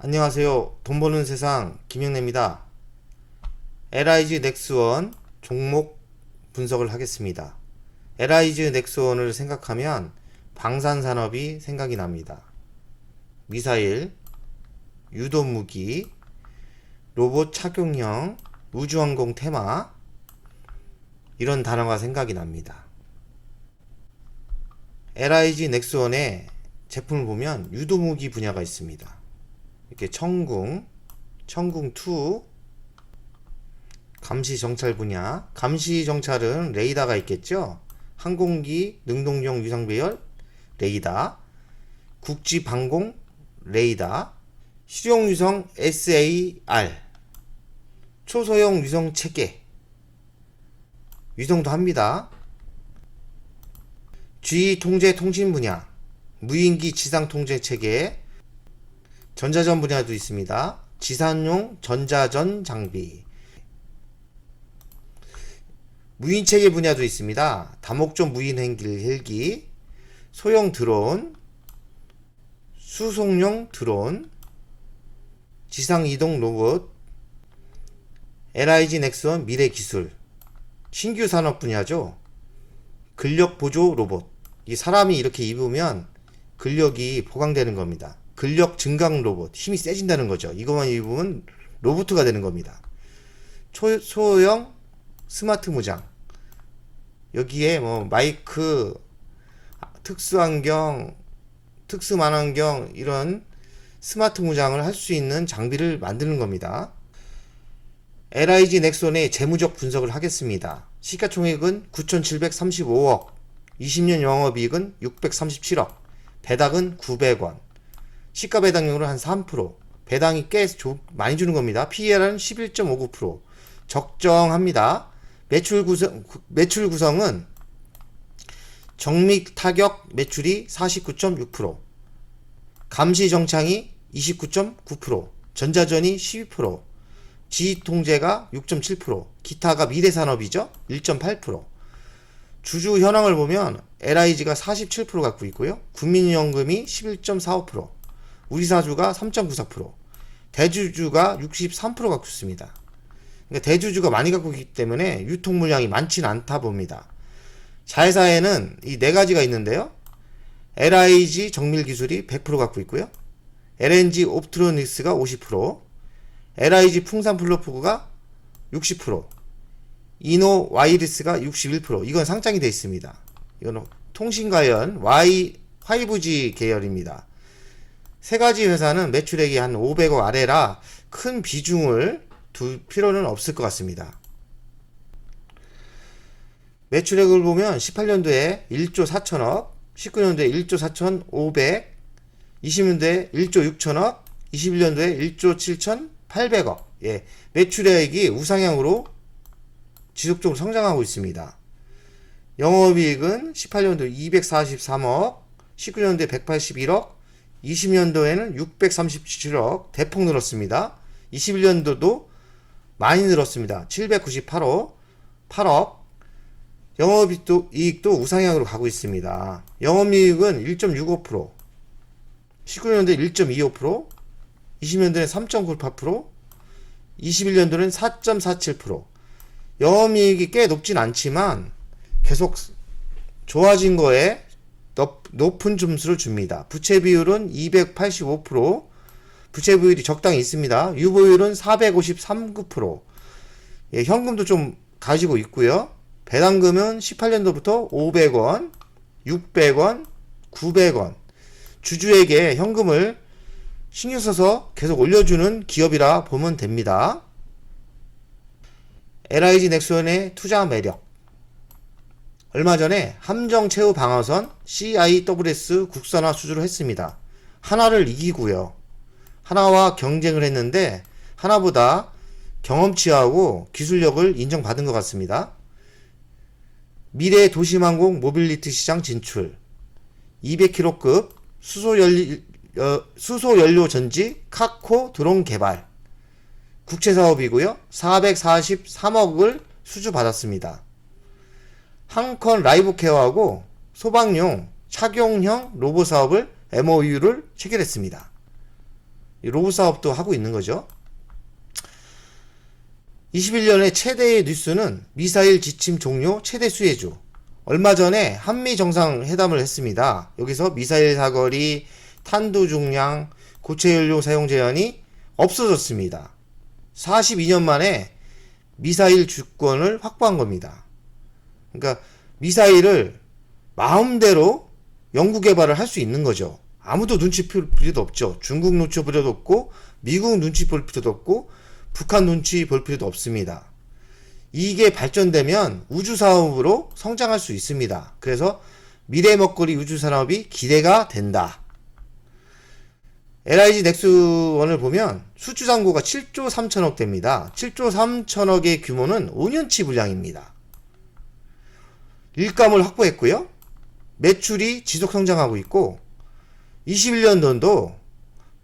안녕하세요. 돈 버는 세상 김영래입니다. LIG 넥스원 종목 분석을 하겠습니다. LIG 넥스원을 생각하면 방산산업이 생각이 납니다. 미사일, 유도무기, 로봇 착용형, 우주항공 테마 이런 단어가 생각이 납니다. LIG 넥스원의 제품을 보면 유도무기 분야가 있습니다. 이렇게 청궁2 감시정찰 분야. 감시정찰은 레이더가 있겠죠. 항공기 능동용 위상배열 레이더, 국지방공 레이더, 실용위성 SAR, 초소형 위성 체계 위성도 합니다. G통제 통신 분야, 무인기 지상 통제 체계, 전자전 분야도 있습니다. 지산용 전자전 장비, 무인체계 분야도 있습니다. 다목적 무인 헬기, 소형 드론, 수송용 드론, 지상이동 로봇, LIG 넥스원 미래기술, 신규 산업 분야죠. 근력 보조 로봇. 이 사람이 이렇게 입으면 근력이 보강되는 겁니다. 근력 증강 로봇, 힘이 세진다는 거죠. 이것만 입으면 로봇가 되는 겁니다. 소형 스마트 무장, 여기에 뭐 마이크, 특수안경, 특수만안경 이런 스마트 무장을 할 수 있는 장비를 만드는 겁니다. LIG 넥슨의 재무적 분석을 하겠습니다. 시가총액은 9,735억, 20년 영업이익은 637억, 배당은 900원, 시가 배당률은 한 3%, 배당이 꽤 많이 주는 겁니다. PER은 11.59%, 적정합니다. 매출 구성은 정밀 타격 매출이 49.6%, 감시 정창이 29.9%, 전자전이 12%, 지통제가 6.7%, 기타가 미래산업이죠. 1.8%. 주주 현황을 보면 LIG가 47% 갖고 있고요. 국민연금이 11.45%, 우리사주가 3.94%, 대주주가 63% 갖고 있습니다. 그러니까 대주주가 많이 갖고 있기 때문에 유통 물량이 많지는 않다 봅니다. 자회사에는 이 네 가지가 있는데요. LIG 정밀기술이 100% 갖고 있고요. LNG 옵트로닉스가 50%, LIG 풍산플로프가 60%, 이노 와이리스가 61%. 이건 상장이 되어 있습니다. 이건 통신가연 5G 계열입니다. 세 가지 회사는 매출액이 한 500억 아래라 큰 비중을 둘 필요는 없을 것 같습니다. 매출액을 보면 18년도에 1조 4천억, 19년도에 1조 4,500, 20년도에 1조 6천억, 21년도에 1조 7,800억. 예, 매출액이 우상향으로 지속적으로 성장하고 있습니다. 영업이익은 18년도 243억, 19년도에 181억, 20년도에는 637억, 대폭 늘었습니다. 21년도도 많이 늘었습니다. 798억, 8억. 영업이익도 우상향으로 가고 있습니다. 영업이익은 1.65%, 19년도에 1.25%, 20년도에 3.98%, 21년도는 4.47%. 영업이익이 꽤 높진 않지만 계속 좋아진 거에 높은 점수를 줍니다. 부채 비율은 285%, 부채 비율이 적당히 있습니다. 유보율은 453%. 예, 현금도 좀 가지고 있고요. 배당금은 18년도부터 500원, 600원, 900원. 주주에게 현금을 신경 써서 계속 올려주는 기업이라 보면 됩니다. LIG 넥슨의 투자 매력. 얼마 전에 함정 최후 방어선 CIWS 국산화 수주를 했습니다. 하나를 이기고요. 하나와 경쟁을 했는데 하나보다 경험치하고 기술력을 인정받은 것 같습니다. 미래 도심항공 모빌리티 시장 진출, 200km급 수소연료 전지 카코 드론 개발, 국채사업이고요. 443억을 수주받았습니다. 항컨 라이브 케어하고 소방용 착용형 로봇 사업을 MOU를 체결했습니다. 로봇 사업도 하고 있는 거죠. 21년의 최대의 뉴스는 미사일 지침 종료 최대 수혜주. 얼마 전에 한미 정상회담을 했습니다. 여기서 미사일 사거리, 탄두 중량, 고체 연료 사용 제한이 없어졌습니다. 42년 만에 미사일 주권을 확보한 겁니다. 그러니까 미사일을 마음대로 연구 개발을 할 수 있는 거죠. 아무도 눈치 볼 필요도 없죠. 중국 눈치 볼 필요도 없고, 미국 눈치 볼 필요도 없고, 북한 눈치 볼 필요도 없습니다. 이게 발전되면 우주 사업으로 성장할 수 있습니다. 그래서 미래 먹거리 우주 산업이 기대가 된다. LIG 넥스원을 보면 수주 잔고가 7조 3천억 됩니다. 7조 3천억의 규모는 5년치 분량입니다. 일감을 확보했고요. 매출이 지속 성장하고 있고 21년도도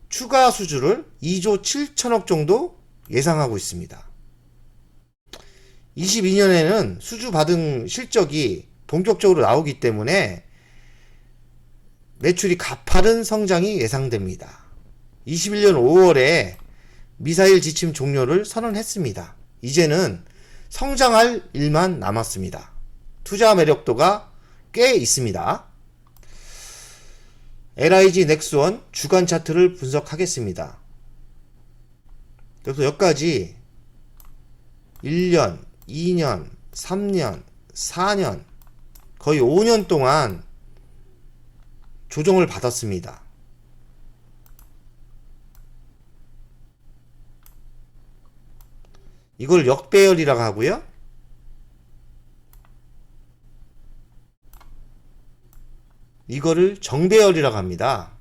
추가 수주를 2조 7천억 정도 예상하고 있습니다. 22년에는 수주 받은 실적이 본격적으로 나오기 때문에 매출이 가파른 성장이 예상됩니다. 21년 5월에 미사일 지침 종료를 선언했습니다. 이제는 성장할 일만 남았습니다. 투자 매력도가 꽤 있습니다. LIG 넥스원 주간 차트를 분석하겠습니다. 그래서 여기까지 1년, 2년, 3년, 4년, 거의 5년 동안 조정을 받았습니다. 이걸 역배열이라고 하고요. 이거를 정배열이라고 합니다.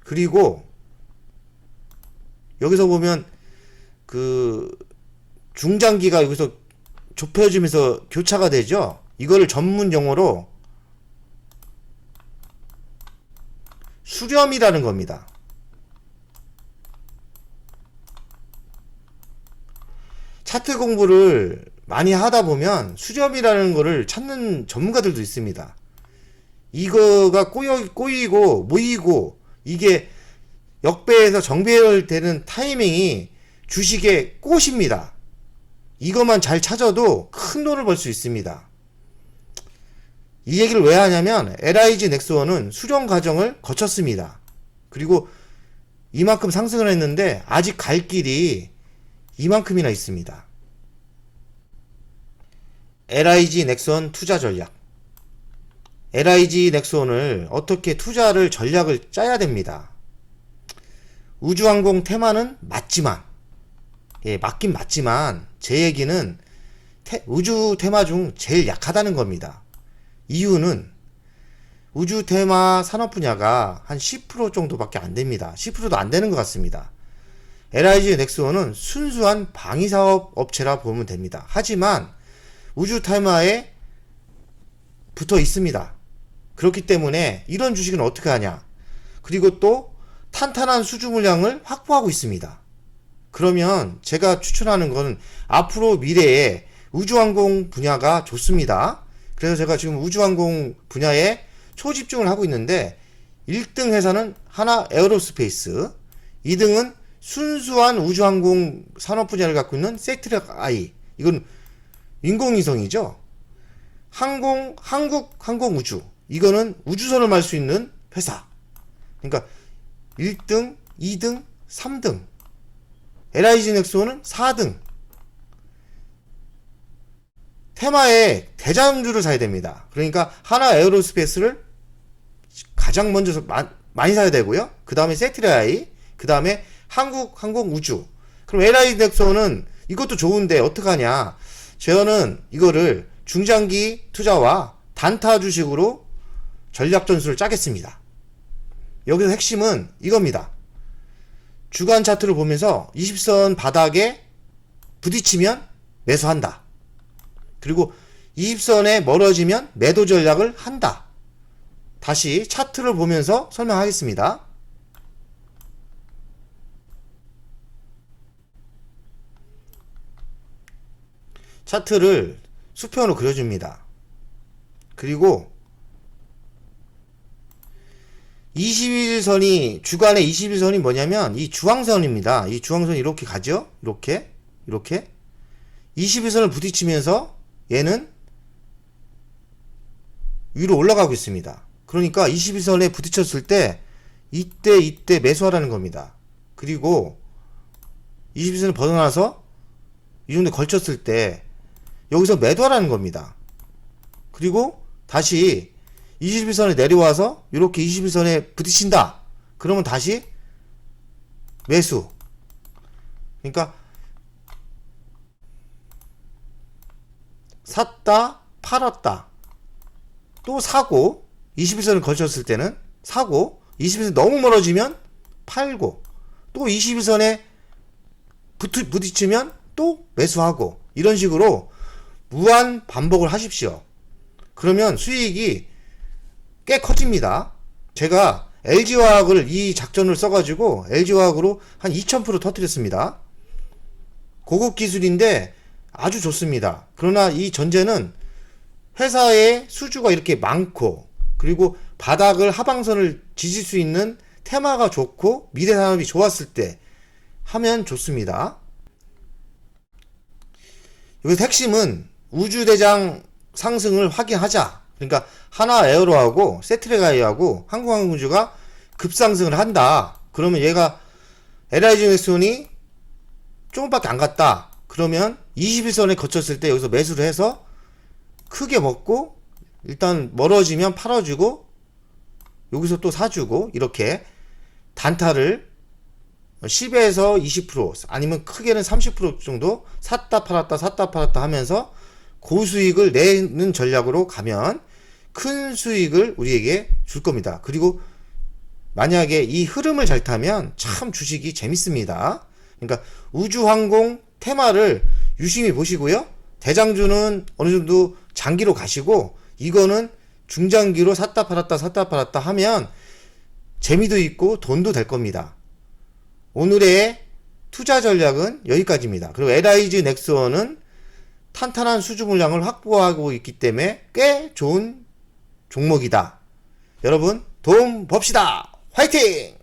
그리고 여기서 보면 그 중장기가 여기서 좁혀지면서 교차가 되죠. 이거를 전문 용어로 수렴이라는 겁니다. 차트 공부를 많이 하다 보면 수렴이라는 거를 찾는 전문가들도 있습니다. 이거가 꼬이고 모이고 이게 역배에서 정배열 되는 타이밍이 주식의 꽃입니다. 이것만 잘 찾아도 큰 돈을 벌 수 있습니다. 이 얘기를 왜 하냐면 LIG 넥스원은 수렴 과정을 거쳤습니다. 그리고 이만큼 상승을 했는데 아직 갈 길이 이만큼이나 있습니다. LIG 넥스원 투자 전략. LIG 넥스원을 어떻게 투자를 전략을 짜야 됩니다. 우주항공 테마는 맞지만, 맞긴 맞지만 제 얘기는 우주 테마 중 제일 약하다는 겁니다. 이유는 우주 테마 산업 분야가 한 10% 정도밖에 안 됩니다. 10%도 안 되는 것 같습니다. LIG 넥스원은 순수한 방위사업 업체라 보면 됩니다. 하지만 우주 테마에 붙어 있습니다. 그렇기 때문에 이런 주식은 어떻게 하냐? 그리고 또 탄탄한 수주 물량을 확보하고 있습니다. 그러면 제가 추천하는 건 앞으로 미래에 우주항공 분야가 좋습니다. 그래서 제가 지금 우주항공 분야에 초집중을 하고 있는데 1등 회사는 하나 에어로스페이스, 2등은 순수한 우주항공 산업 분야를 갖고 있는 세트랙 I. 이건 인공위성이죠. 한국 항공우주. 이거는 우주선을 말 수 있는 회사. 그러니까 1등, 2등, 3등. LIG 넥스원은 4등. 테마에 대장주를 사야 됩니다. 그러니까 하나 에어로스페이스를 가장 먼저 많이 사야 되고요. 그 다음에 세트라이, 그 다음에 한국 항공우주. 그럼 LIG 넥스원은 이것도 좋은데 어떡하냐? 저는 이거를 중장기 투자와 단타 주식으로 전략 전술을 짜겠습니다. 여기서 핵심은 이겁니다. 주간 차트를 보면서 20선 바닥에 부딪히면 매수한다. 그리고 20선에 멀어지면 매도 전략을 한다. 다시 차트를 보면서 설명하겠습니다. 차트를 수평으로 그려줍니다. 그리고 21선이 주간의 21선이 뭐냐면 이 주황선입니다. 이 주황선이 이렇게 가죠. 이렇게 21선을 부딪히면서 얘는 위로 올라가고 있습니다. 그러니까 21선에 부딪혔을 때 이때 매수하라는 겁니다. 그리고 21선을 벗어나서 이 정도 걸쳤을 때 여기서 매도하라는 겁니다. 그리고 다시 21선에 내려와서 이렇게 21선에 부딪힌다. 그러면 다시 매수. 그러니까 샀다, 팔았다. 또 사고, 21선을 걸쳤을 때는 사고, 21선 너무 멀어지면 팔고, 또 21선에 부딪히면 또 매수하고, 이런 식으로 무한 반복을 하십시오. 그러면 수익이 꽤 커집니다. 제가 LG화학을 이 작전을 써가지고 LG화학으로 한 2000% 터뜨렸습니다. 고급 기술인데 아주 좋습니다. 그러나 이 전제는 회사의 수주가 이렇게 많고 그리고 바닥을 하방선을 지질 수 있는 테마가 좋고 미래 산업이 좋았을 때 하면 좋습니다. 여기서 핵심은 우주대장 상승을 확인하자. 그러니까 하나에어로하고 세트레가이하고 한국항공우주가 급상승을 한다. 그러면 얘가 LIG 넥슨이 조금밖에 안 갔다. 그러면 21선에 거쳤을 때 여기서 매수를 해서 크게 먹고 일단 멀어지면 팔아주고 여기서 또 사주고 이렇게 단타를 10에서 20% 아니면 크게는 30% 정도 샀다 팔았다 하면서 고수익을 내는 전략으로 가면 큰 수익을 우리에게 줄 겁니다. 그리고 만약에 이 흐름을 잘 타면 참 주식이 재밌습니다. 그러니까 우주항공 테마를 유심히 보시고요. 대장주는 어느 정도 장기로 가시고 이거는 중장기로 샀다 팔았다 하면 재미도 있고 돈도 될 겁니다. 오늘의 투자 전략은 여기까지입니다. 그리고 LIG 넥스원은 탄탄한 수주 물량을 확보하고 있기 때문에 꽤 좋은 종목이다. 여러분 돈 법시다. 화이팅!